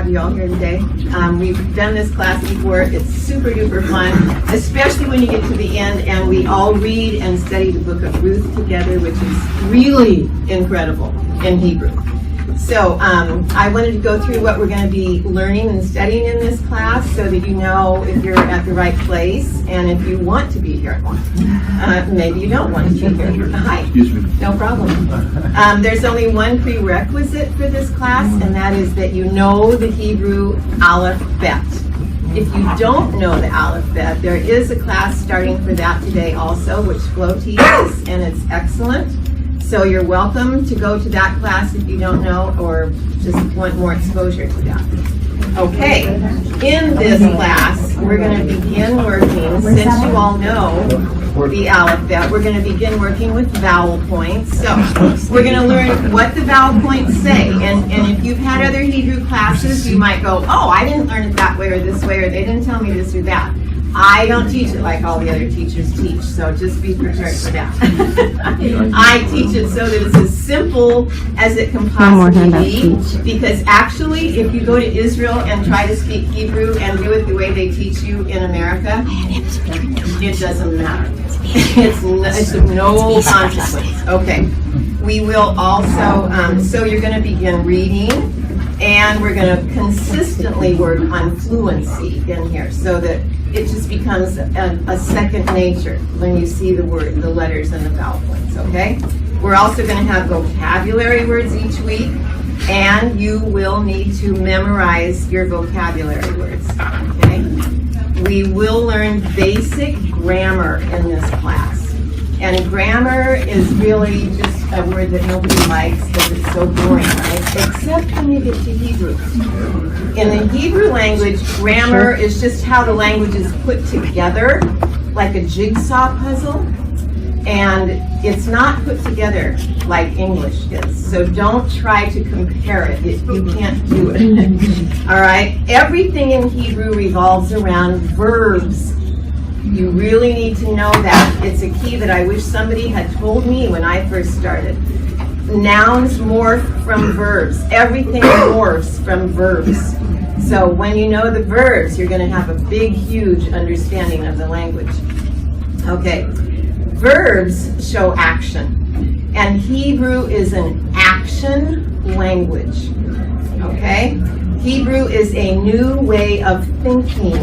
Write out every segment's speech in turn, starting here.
have you all here today. We've done this class before. It's super duper fun, especially when you get to the end and we all read and study the book of Ruth together, which is really incredible in Hebrew. So I wanted to go through what we're going to be learning and studying in this class so that you know if you're at the right place and if you want to be here. Maybe you don't want to be here. Hi. Excuse me. No problem. There's only one prerequisite for this class, and that is that you know the Hebrew alphabet. If you don't know the alphabet, there is a class starting for that today also, which Flo teaches, and it's excellent. So you're welcome to go to that class if you don't know or just want more exposure to that. Okay, in this class, we're going to begin working, since you all know the alphabet, we're going to begin working with vowel points. So we're going to learn what the vowel points say. And if you've had other Hebrew classes, you might go, oh, I didn't learn it that way or this way, or they didn't tell me this or that. I don't teach it like all the other teachers teach, so just be prepared for that. I teach it so that it's as simple as it can possibly be, because actually, if you go to Israel and try to speak Hebrew and do it the way they teach you in America, it doesn't matter. It's of no consequence. Okay. We will also, so you're going to begin reading, and we're going to consistently work on fluency in here so that it just becomes a second nature when you see the word, the letters and the vowel points, okay? We're also going to have vocabulary words each week, and you will need to memorize your vocabulary words, okay? We will learn basic grammar in this class. And grammar is really just a word that nobody likes because it's so boring, right? Except when you get to Hebrew. In the Hebrew language, grammar is just how the language is put together, like a jigsaw puzzle. And it's not put together like English is. So don't try to compare it. You can't do it. All right? Everything in Hebrew revolves around verbs. You really need to know that. It's a key that I wish somebody had told me when I first started. Nouns morph from verbs. Everything morphs from verbs. So when you know the verbs, you're going to have a big, huge understanding of the language. Okay. Verbs show action. And Hebrew is an action language. Okay? Hebrew is a new way of thinking.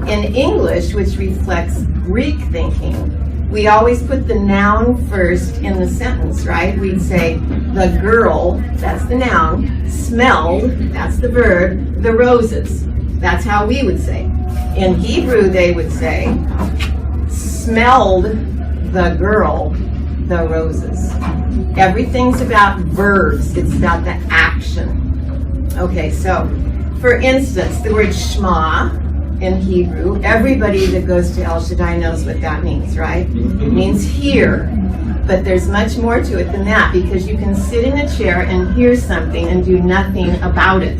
In English, which reflects Greek thinking, we always put the noun first in the sentence, right? We'd say, the girl, that's the noun, smelled, that's the verb, the roses. That's how we would say. In Hebrew, they would say, smelled the girl the roses. Everything's about verbs. It's about the action. Okay, so, for instance, the word shema, in Hebrew, everybody that goes to El Shaddai knows what that means, right? It means hear. But there's much more to it than that, because you can sit in a chair and hear something and do nothing about it.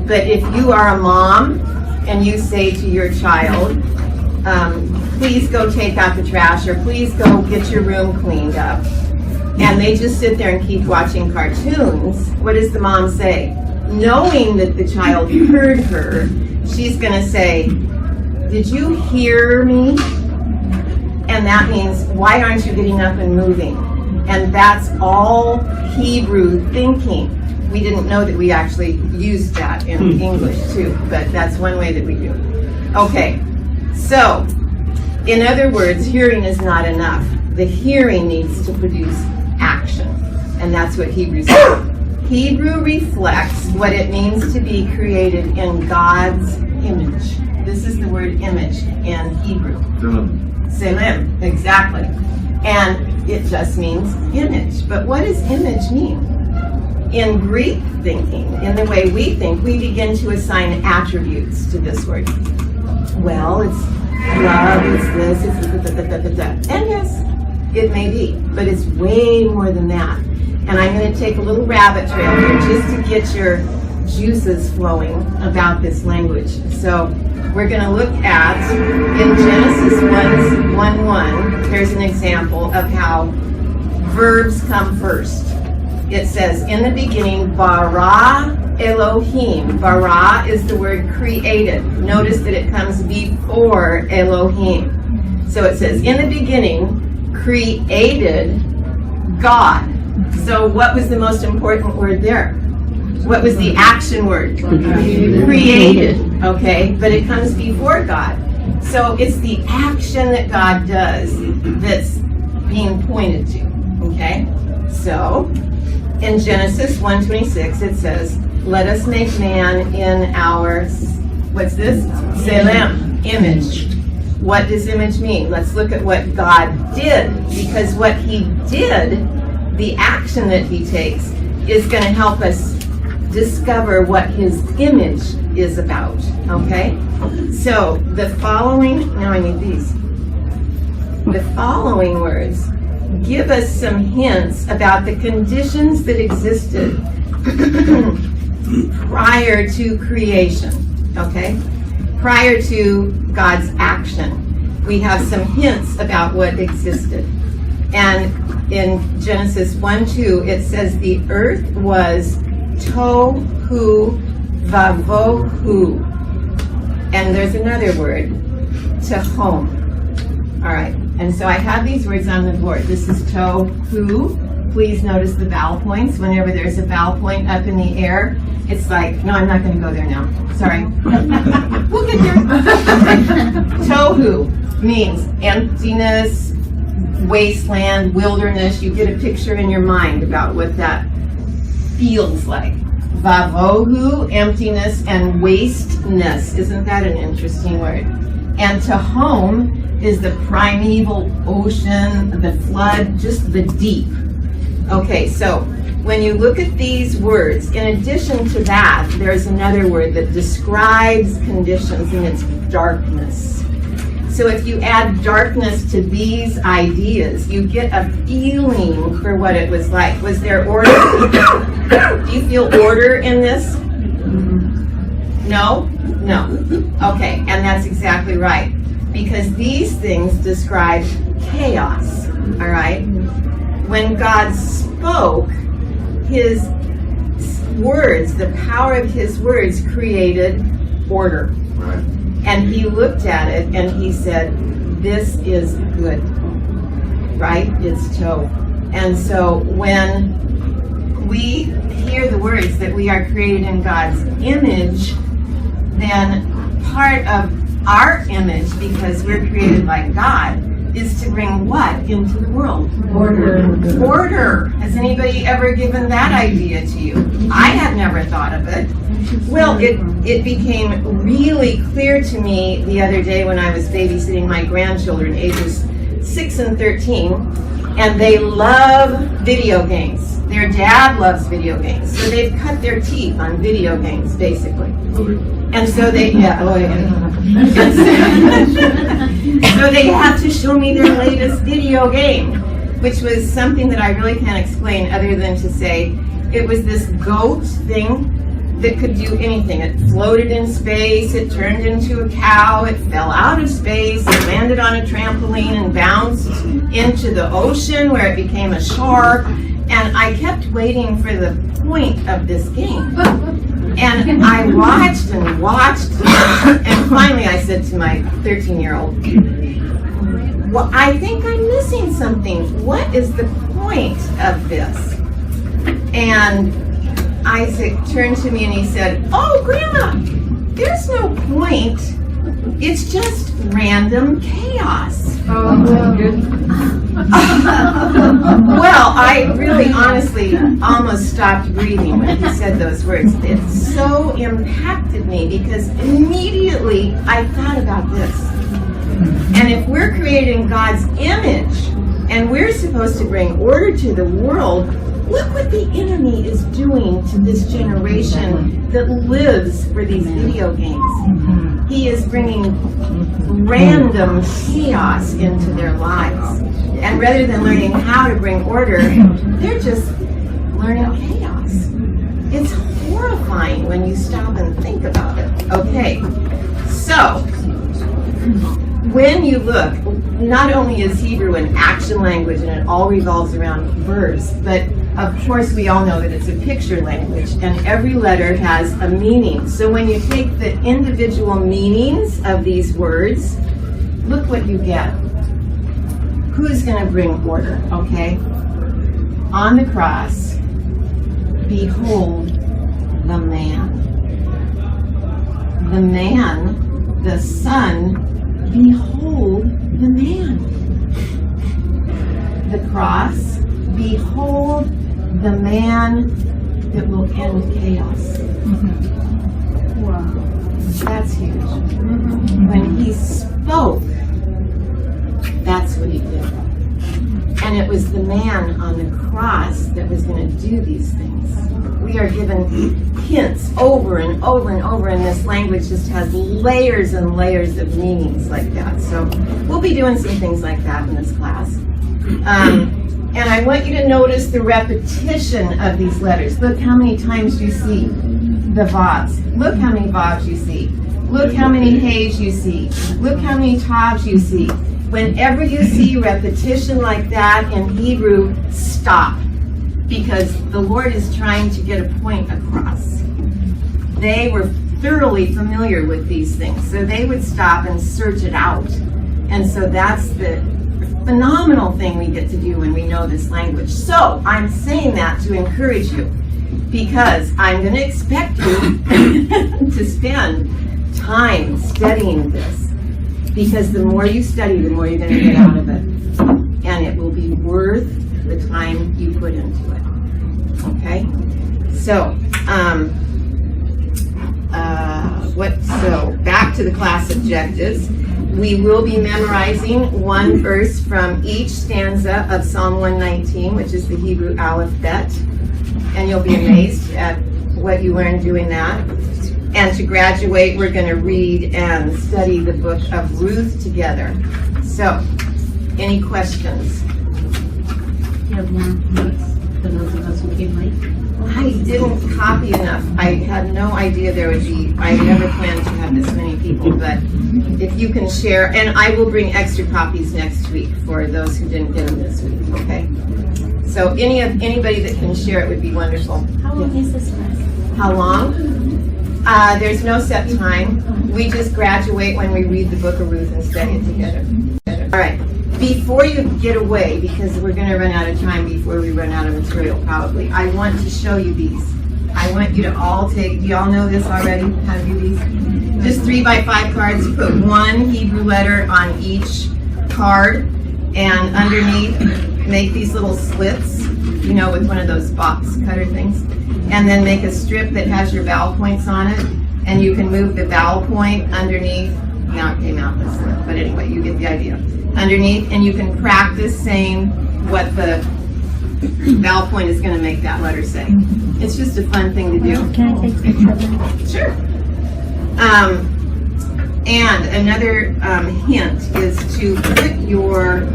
But if you are a mom and you say to your child, please go take out the trash, or please go get your room cleaned up, and they just sit there and keep watching cartoons, what does the mom say? Knowing that the child heard her, she's going to say, did you hear me? And that means, why aren't you getting up and moving? And that's all Hebrew thinking. We didn't know that we actually used that in English too, but that's one way that we do. Okay, so, in other words, hearing is not enough. The hearing needs to produce action, and that's what Hebrew says. Hebrew reflects what it means to be created in God's image. This is the word image in Hebrew. Selim, exactly. And it just means image. But what does image mean? In Greek thinking, in the way we think, we begin to assign attributes to this word. Well, it's love, it's this, it's da. And yes, it may be, but it's way more than that. And I'm going to take a little rabbit trail here just to get your juices flowing about this language. So we're going to look at, in Genesis 1:1, there's an example of how verbs come first. It says, in the beginning, bara Elohim. Bara is the word created. Notice that it comes before Elohim. So it says, in the beginning, created God. So what was the most important word there? What was the action word? Created. Okay, but it comes before God. So it's the action that God does that's being pointed to. Okay? So in Genesis 1:26 it says, let us make man in our, what's this? Selem, image. What does image mean? Let's look at what God did, because what he did, the action that he takes, is going to help us discover what his image is about. Okay? So the following, now I need these. The following words give us some hints about the conditions that existed prior to creation. Okay? Prior to God's action. We have some hints about what existed. And in Genesis 1:2, it says the earth was tohu vavohu. And there's another word, tehom. All right, and so I have these words on the board. This is tohu. Please notice the vowel points. Whenever there's a vowel point up in the air, it's like, no, I'm not going to go there now. Sorry. We'll get there. Tohu means emptiness, wasteland, wilderness. You get a picture in your mind about what that feels like. Vavohu, emptiness and wasteness. Isn't that an interesting word? And tehom is the primeval ocean, the flood, just the deep. Okay, so when you look at these words, in addition to that, there's another word that describes conditions, and it's darkness. So if you add darkness to these ideas, you get a feeling for what it was like. Was there order? Do you feel order in this? No? No. Okay, and that's exactly right. Because these things describe chaos, all right? When God spoke, his words, the power of his words created order. Right. And he looked at it and he said, this is good. Right? It's toe. And so when we hear the words that we are created in God's image, then part of our image, because we're created by God, is to bring what into the world? Order. Order. Has anybody ever given that idea to you? I had never thought of it. Well, it became really clear to me the other day when I was babysitting my grandchildren, ages 6 and 13, and they love video games. Their dad loves video games, so they've cut their teeth on video games, basically. And so they, so they had to show me their latest video game, which was something that I really can't explain other than to say it was this goat thing that could do anything. It floated in space, it turned into a cow, it fell out of space, it landed on a trampoline and bounced into the ocean where it became a shark. And I kept waiting for the point of this game. And I watched and watched, and finally I said to my 13-year-old, well, I think I'm missing something. What is the point of this? And Isaac turned to me and he said, oh, Grandma, there's no point. It's just random chaos. Oh, my goodness. Well, I really honestly almost stopped breathing when he said those words. It so impacted me because immediately I thought about this. And if we're created in God's image and we're supposed to bring order to the world, look what the enemy is doing to this generation that lives for these video games. He is bringing random chaos into their lives. And rather than learning how to bring order, they're just learning chaos. It's horrifying when you stop and think about it. Okay, so when you look, not only is Hebrew an action language and it all revolves around verbs, but of course we all know that it's a picture language and every letter has a meaning. So when you take the individual meanings of these words, look what you get. Who's going to bring order, okay? On the cross, behold the man. The man, the Son, behold the man. The cross, behold the man that will end chaos. Wow. That's huge. When he spoke, that's what he did. And it was the man on the cross that was going to do these things. We are given hints over and over and over, and this language just has layers and layers of meanings like that. So we'll be doing some things like that in this class. And I want you to notice the repetition of these letters. Look how many times you see the vavs. Look how many vavs you see. Look how many heys you see. Look how many tavs you see. Whenever you see repetition like that in Hebrew, stop. Because the Lord is trying to get a point across. They were thoroughly familiar with these things, so they would stop and search it out. And so that's the phenomenal thing we get to do when we know this language. So I'm saying that to encourage you, because I'm going to expect you to spend time studying this. Because the more you study, the more you're going to get out of it. And it will be worth the time you put into it. Okay? So, so back to the class objectives. We will be memorizing one verse from each stanza of Psalm 119, which is the Hebrew alphabet. And you'll be amazed at what you learn doing that. And to graduate, we're going to read and study the book of Ruth together. So, any questions? You have more notes for those of us who came late? I didn't copy enough. I had no idea there would be, I never planned to have this many people, but if you can share, and I will bring extra copies next week for those who didn't get them this week, okay? So anybody that can share it would be wonderful. How long is this class? How long? There's no set time. We just graduate when we read the book of Ruth and study it together. All right. Before you get away, because we're going to run out of time before we run out of material probably, I want to show you these. I want you to all take, do you all know this already? How to do these? Just 3x5 cards. You put one Hebrew letter on each card, and underneath make these little slits, you know, with one of those box cutter things. And then make a strip that has your vowel points on it, and you can move the vowel point underneath. Now it came out this slip, but anyway, you get the idea. Underneath, and you can practice saying what the vowel point is going to make that letter say. It's just a fun thing to do. Can I take a picture of that? Sure. And another hint is to put your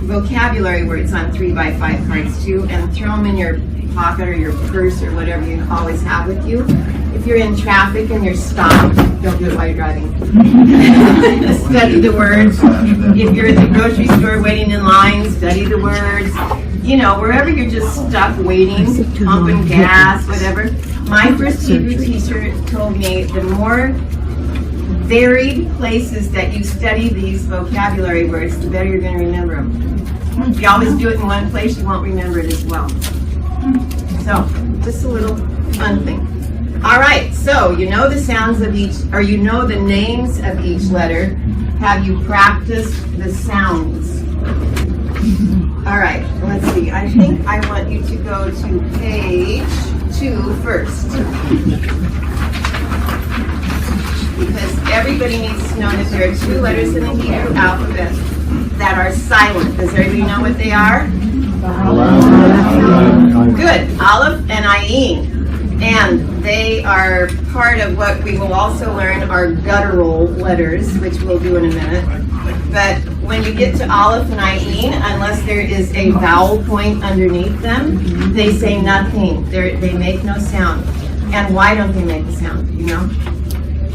vocabulary words on 3x5 cards too, and throw them in your pocket or your purse or whatever you always have with you. If you're in traffic and you're stopped, don't do it while you're driving. Study the words. If you're at the grocery store waiting in line, study the words. You know, wherever you're just stuck waiting, pumping gas, whatever. My first Hebrew teacher told me the more varied places that you study these vocabulary words, the better you're going to remember them. If you always do it in one place, you won't remember it as well. So, just a little fun thing. All right, so you know the sounds of each, or you know the names of each letter. Have you practiced the sounds? All right, let's see. I think I want you to go to page 2 first. Because everybody needs to know that there are 2 letters in the Hebrew alphabet that are silent. Does everybody know what they are? Good. Aleph and Ayin. And they are part of what we will also learn are guttural letters, which we'll do in a minute. But when you get to Aleph and Ayin, unless there is a vowel point underneath them, they say nothing. They make no sound. And why don't they make a sound? You know?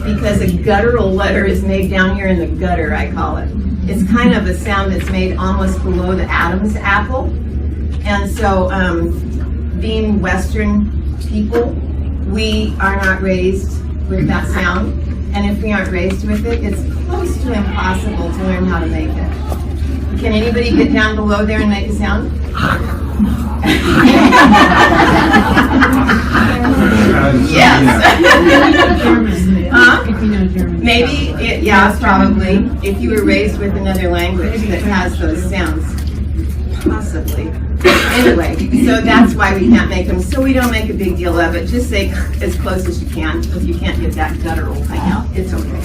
because a guttural letter is made down here in the gutter, I call it. It's kind of a sound that's made almost below the Adam's apple. And so, being Western people, we are not raised with that sound. And if we aren't raised with it, it's close to impossible to learn how to make it. Can anybody get down below there and make a sound? Yes. Huh? If you know German. Maybe, yeah, probably. If you were raised with another language that has those sounds. Possibly. Anyway, so that's why we can't make them. So we don't make a big deal of it. Just say as close as you can. If you can't get that guttural thing out, it's okay.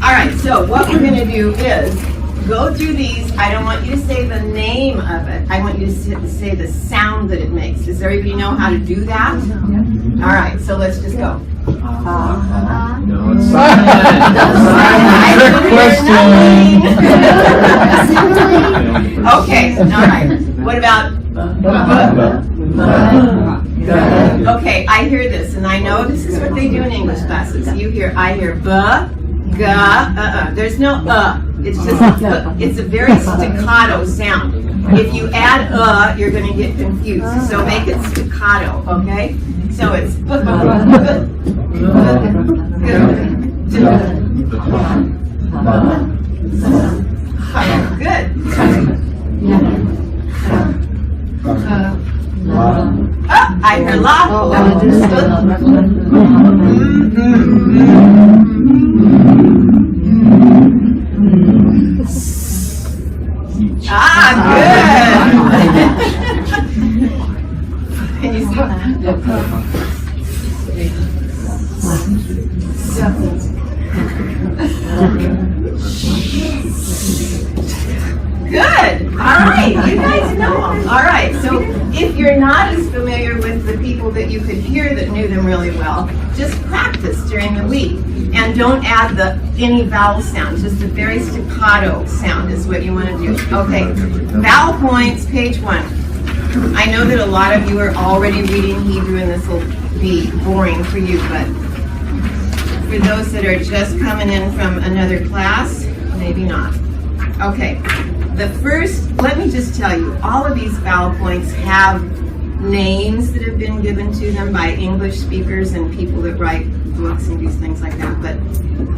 All right, so what we're going to do is go through these. I don't want you to say the name of it. I want you to say the sound that it makes. Does everybody know how to do that? All right, so let's just go. No, it's silent. Okay, all right. What about? Okay, I hear this, and I know this is what they do in English classes. I hear ba, ga, There's no It's just, it's a very staccato sound. If you add you're going to get confused. So make it staccato, okay? So it's good. I hear la. Good. Can you stop? Good. All right. You guys know them. All right. So if you're not as familiar with the people that you could hear that knew them really well, just practice during the week. And don't add any vowel sounds. Just a very staccato sound is what you want to do. Okay. Vowel points, page 1. I know that a lot of you are already reading Hebrew, and this will be boring for you, but for those that are just coming in from another class, maybe not. Okay. The first, let me just tell you, all of these vowel points have names that have been given to them by English speakers and people that write books and do things like that. But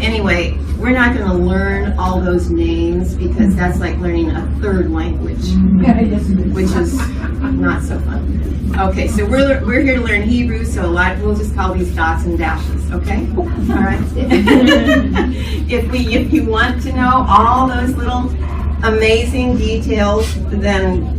anyway, we're not going to learn all those names because that's like learning a third language, which is not so fun. Okay, so we're here to learn Hebrew, so we'll just call these dots and dashes, okay? All right. If you want to know all those little amazing details, then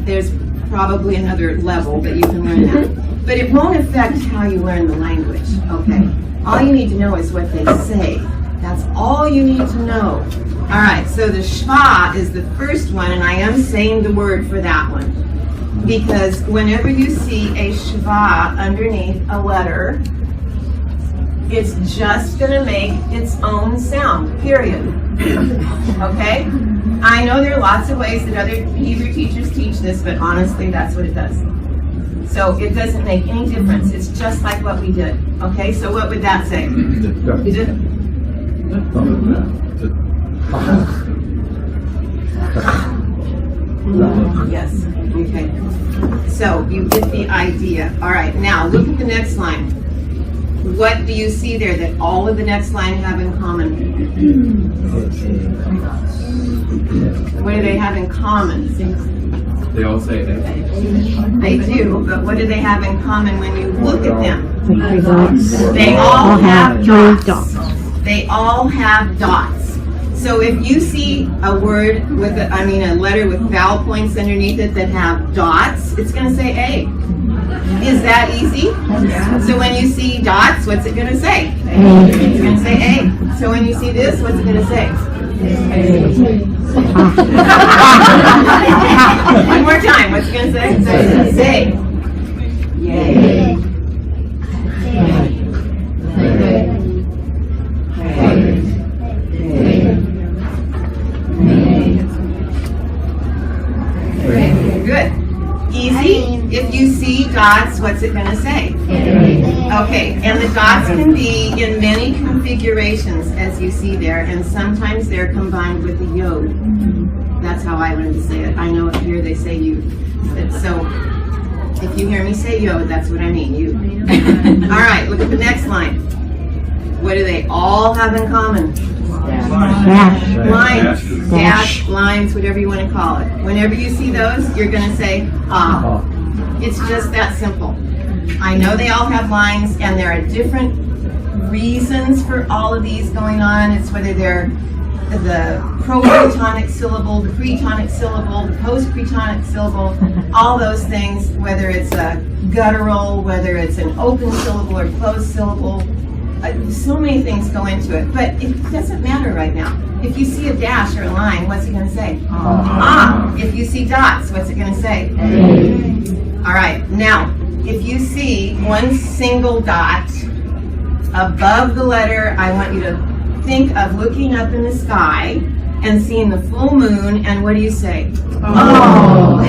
there's probably another level that you can learn that. But it won't affect how you learn the language, okay? All you need to know is what they say. That's all you need to know. All right, so the shva is the first one, and I am saying the word for that one. Because whenever you see a shva underneath a letter, it's just going to make its own sound, period. Okay? I know there are lots of ways that other Hebrew teachers teach this, but honestly, that's what it does. So it doesn't make any difference. It's just like what we did. Okay, so what would that say? You did? Yes. Okay. So you get the idea. All right, now look at the next line. What do you see there that all of the next line have in common? What do they have in common? They all say A. They do, but what do they have in common when you look at them? They all have dots. They all have dots. So if you see a word with, a letter with vowel points underneath it that have dots, it's going to say A. Is that easy? Yeah. So when you see dots, what's it going to say? It's going to say A. So when you see this, what's it going to say? One more time. What's it going to say? Say. Yay. Good. Easy. If you see dots, what's it going to say? Okay, and the dots can be in many configurations, as you see there, and sometimes they're combined with the yod. That's how I learned to say it. I know up here they say you. So if you hear me say yod, that's what I mean, you. All right, look at the next line. What do they all have in common? Lines, dash, lines, whatever you want to call it. Whenever you see those, you're going to say, ah. It's just that simple. I know they all have lines, and there are different reasons for all of these going on. It's whether they're the pro-pretonic syllable, the pretonic syllable, the post-pretonic syllable, all those things, whether it's a guttural, whether it's an open syllable or closed syllable. So many things go into it, but it doesn't matter right now. If you see a dash or a line, what's it going to say? Ah. If you see dots, what's it going to say? All right, now, if you see one single dot above the letter, I want you to think of looking up in the sky and seeing the full moon, and what do you say? Oh.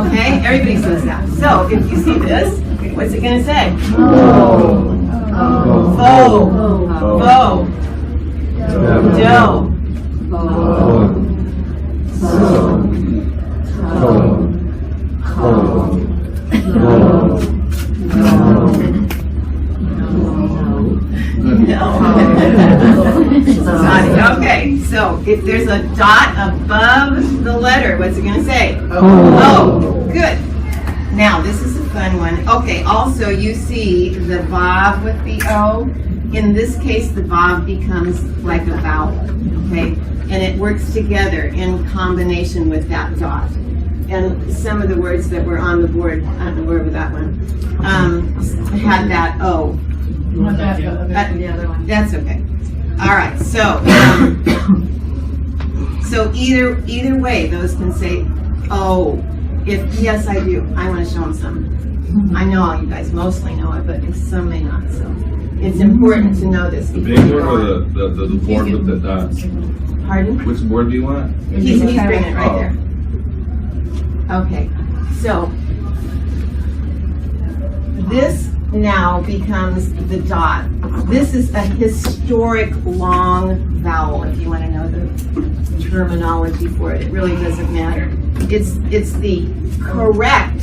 Okay, everybody says that. So, if you see this, what's it going to say? Oh. Fo, fo, do, okay, so if there's a dot above the letter, what's it going to say? Oh, good. Now, this is a fun one. Okay, also you see the vav with the O. In this case, the vav becomes like a vowel, okay? And it works together in combination with that dot. And some of the words that were on the board, I don't know where was that one, had that O. The other one. That's okay. All right, so so either way, those can say O. Yes, I do. I want to show them some. I know all you guys mostly know it, but some may not. So it's important to know this. The big board or the board with the dots? Pardon? Which board do you want? He's bringing it right there. Okay, so this now becomes the dot. This is a historic long vowel, if you want to know the terminology for it. It really doesn't matter. It's the correct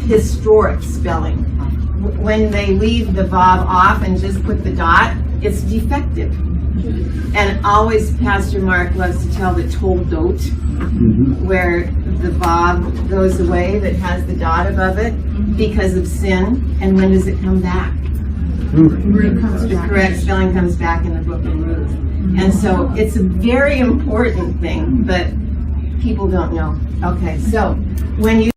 historic spelling. When they leave the vav off and just put the dot, it's defective. And always Pastor Mark loves to tell the toldot, where the vav goes away that has the dot above it because of sin. And when does it come back? The correct spelling comes back in the book of Ruth. And so it's a very important thing, but people don't know. Okay, so when you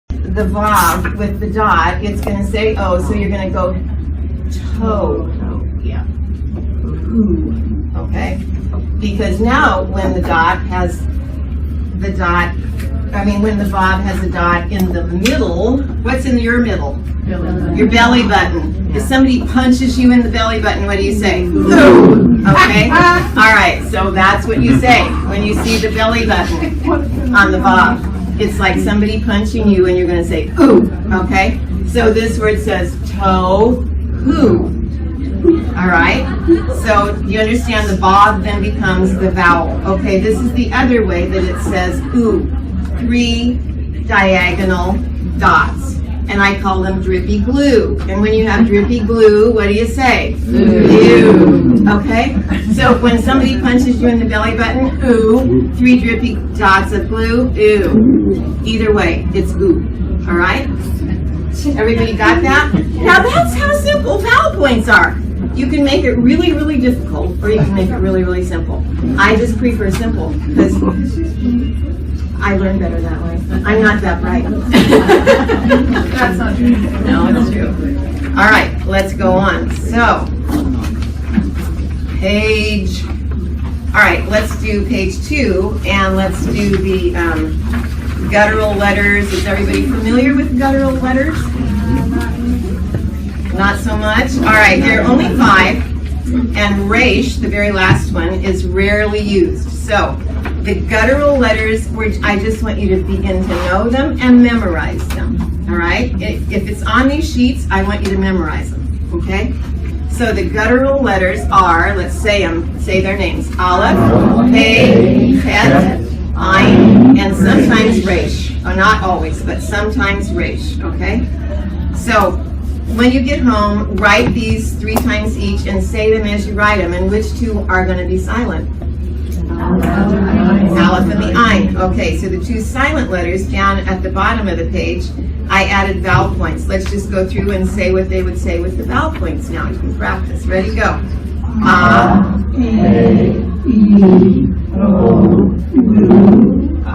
the vav with the dot, it's going to say oh, so you're going to go toe. Yeah. Okay? Because now when the dot has the dot, when the vav has a dot in the middle, what's in your middle? Your belly button. If somebody punches you in the belly button, what do you say? Ooh. Okay? All right, so that's what you say when you see the belly button on the vav. It's like somebody punching you and you're going to say ooh. Okay? So this word says toe, who. All right? So you understand the vav then becomes the vowel. Okay, this is the other way that it says ooh. 3 diagonal dots. And I call them drippy glue. And when you have drippy glue, what do you say? Ooh. Okay? So when somebody punches you in the belly button, ooh. 3 drippy dots of glue, ooh. Either way, it's ooh. All right? Everybody got that? Now that's how simple vowel points are. You can make it really, really difficult, or you can make it really, really simple. I just prefer simple because I learn better that way. I'm not that bright. That's not true. No, it's true. All right, let's go on. So, page. All right, let's do page 2, and let's do the guttural letters. Is everybody familiar with guttural letters? Not so much. All right, there are only 5, and resh, the very last one, is rarely used. So, The guttural letters, I just want you to begin to know them and memorize them. All right? If it's on these sheets, I want you to memorize them. Okay? So the guttural letters are, let's say them, say their names. Aleph, He, Het, Ayin, and sometimes Resh. Oh, not always, but sometimes Resh. Okay? So when you get home, write these 3 times each and say them as you write them. And which 2 are going to be silent? Aleph and the Ayin. Okay, so the 2 silent letters down at the bottom of the page, I added vowel points. Let's just go through and say what they would say with the vowel points now. You can practice. Ready, go. A, E, O, U, A,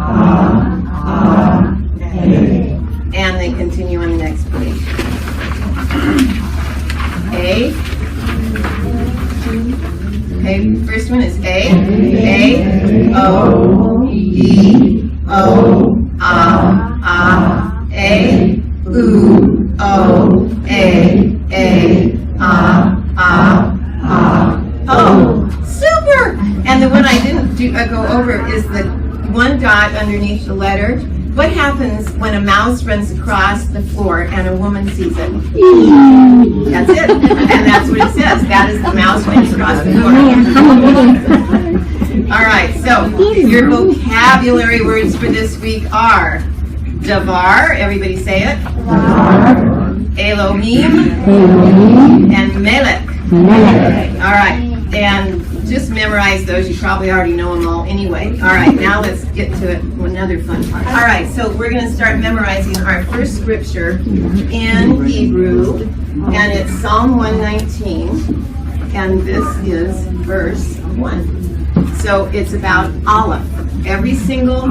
E. And they continue on the next page. A. Okay, first one is A, O, E, O, A, E, U, O, A, O. Super! And the one I didn't go over is the 1 dot underneath the letter. What happens when a mouse runs across the floor and a woman sees it? That's it. And that's what it says. That is the mouse running across the floor. All right, so your vocabulary words for this week are Davar, everybody say it. Elohim and Melech. All right, and just memorize those. You probably already know them all anyway. All right, now let's get to another fun part. All right, so we're going to start memorizing our first scripture in Hebrew, and it's Psalm 119, and this is verse 1. So it's about Aleph. Every single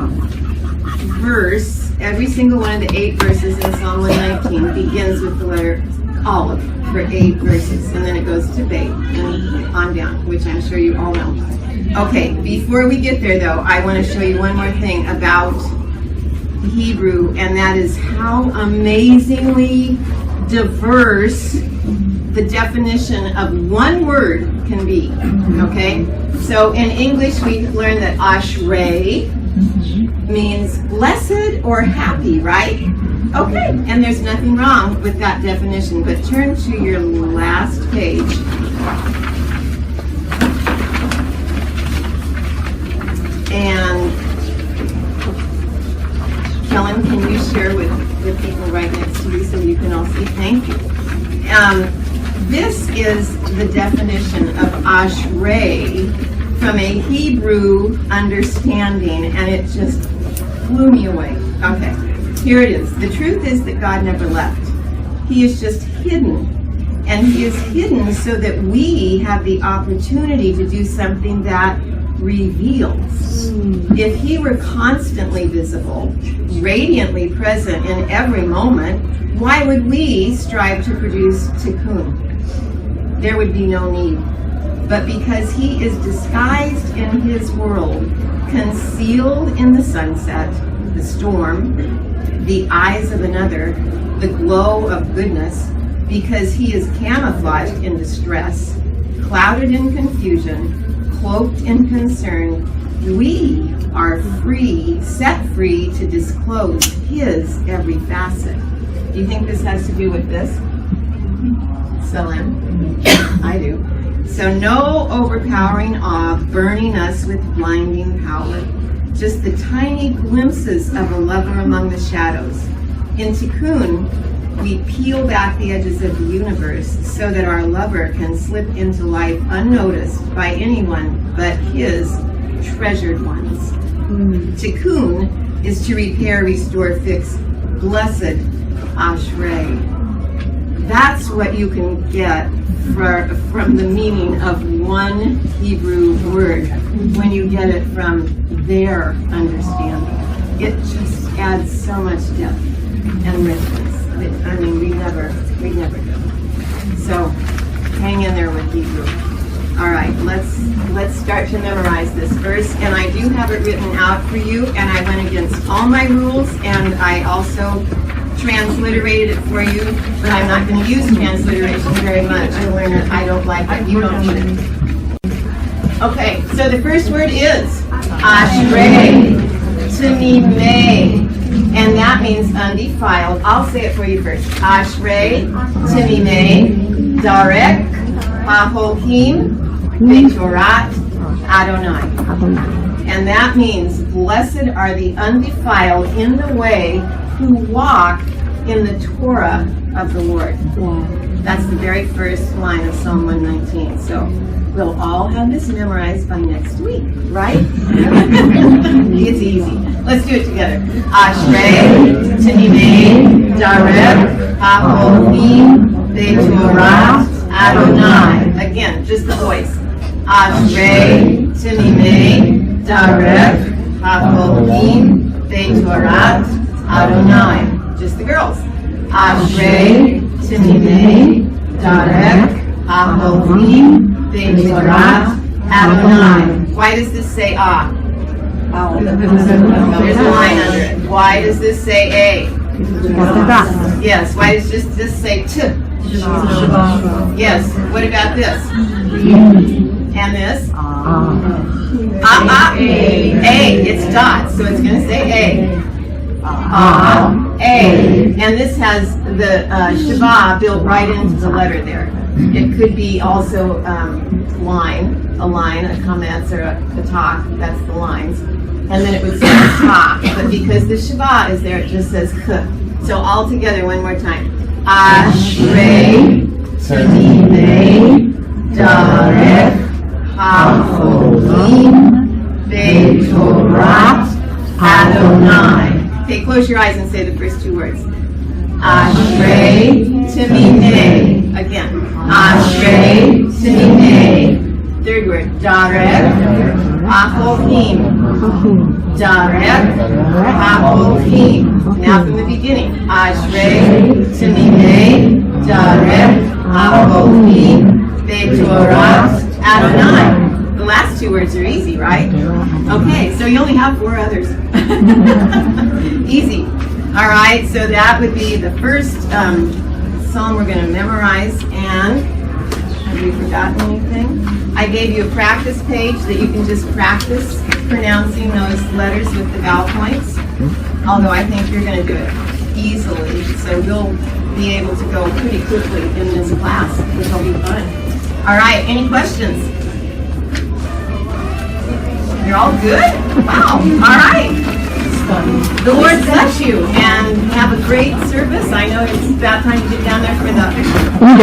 verse, every single one of the 8 verses in Psalm 119 begins with the letter Aleph for 8 verses, and then it goes to Beit and on down, which I'm sure you all know. Okay, before we get there though, I want to show you one more thing about Hebrew, and that is how amazingly diverse the definition of one word can be. Okay, so in English we learned that ashrae means blessed or happy, right? Okay, and there's nothing wrong with that definition, but turn to your last page. And Kellen, can you share with the people right next to you so you can all see? Thank you. This is the definition of ashrae from a Hebrew understanding, and it just blew me away. Okay. Here it is. The truth is that God never left. He is just hidden. And He is hidden so that we have the opportunity to do something that reveals. If He were constantly visible, radiantly present in every moment, why would we strive to produce tikkun? There would be no need. But because He is disguised in His world, concealed in the sunset, the storm, the eyes of another, the glow of goodness, because He is camouflaged in distress, clouded in confusion, cloaked in concern, we are free, set free to disclose His every facet. Do you think this has to do with this? Salam? I do. So no overpowering awe burning us with blinding power. Just the tiny glimpses of a lover among the shadows. In Tikkun, we peel back the edges of the universe so that our lover can slip into life unnoticed by anyone but His treasured ones. Tikkun is to repair, restore, fix. Blessed ashrae. That's what you can get from the meaning of one Hebrew word when you get it from their understanding. It just adds so much depth and richness. I mean, we never do. So hang in there with Hebrew. All right, let's start to memorize this verse, and I do have it written out for you, and I went against all my rules, and I also transliterated it for you, but I'm not going to use transliteration very much. I learned that I don't like it. You don't need it. Okay, so the first word is Ashrae, Tamimei, and that means undefiled. I'll say it for you first. Ashrae, Tamimei, Darek, Hahokim, Betorat, Adonai. And that means, blessed are the undefiled in the way who walk in the Torah of the Lord. That's the very first line of Psalm 119. So we'll all have this memorized by next week, right? It's easy. Let's do it together. Ashrei, Tamimei, Dareb, Haholim, Betorat, Adonai. Again, just the voice. Ashrei, Tamimei, Dareb, Haholim, Betorat, Adonai. Just the girls. Ashrei, Tamimei, Darek, Haholim, Betorat, Adonai. Why does this say ah? There's a line under it. Why does this say a? Yes. Why does this say t? Yes. What about this? And this? A. It's dot, so it's going to say a. A. And this has the Shabbat built right into the letter there. It could be also a line, a comments or a talk, that's the lines. And then it would say talk, but because the Shabbat is there, it just says k. So all together, one more time. Ashrei, Tamimei, Darek, Haholim, Betorat, Adonai. Okay, close your eyes and say the first two words. Ashrei, Tamimei. Again. Ashrei, Tamimei. Third word. Darek, Haholim. Darek, Haholim. Now from the beginning. Ashrei, Tamimei, Darek, Haholim, Betorat, Adonai. The last two words are easy, right? Okay, so you only have 4 others. Easy. All right, so that would be the first psalm we're going to memorize. And have we forgotten anything? I gave you a practice page that you can just practice pronouncing those letters with the vowel points. Although I think you're going to do it easily, so you'll be able to go pretty quickly in this class, which will be fun. All right, any questions? You're all good? Wow. All right. The Lord bless you and have a great service. I know it's about time to get down there for the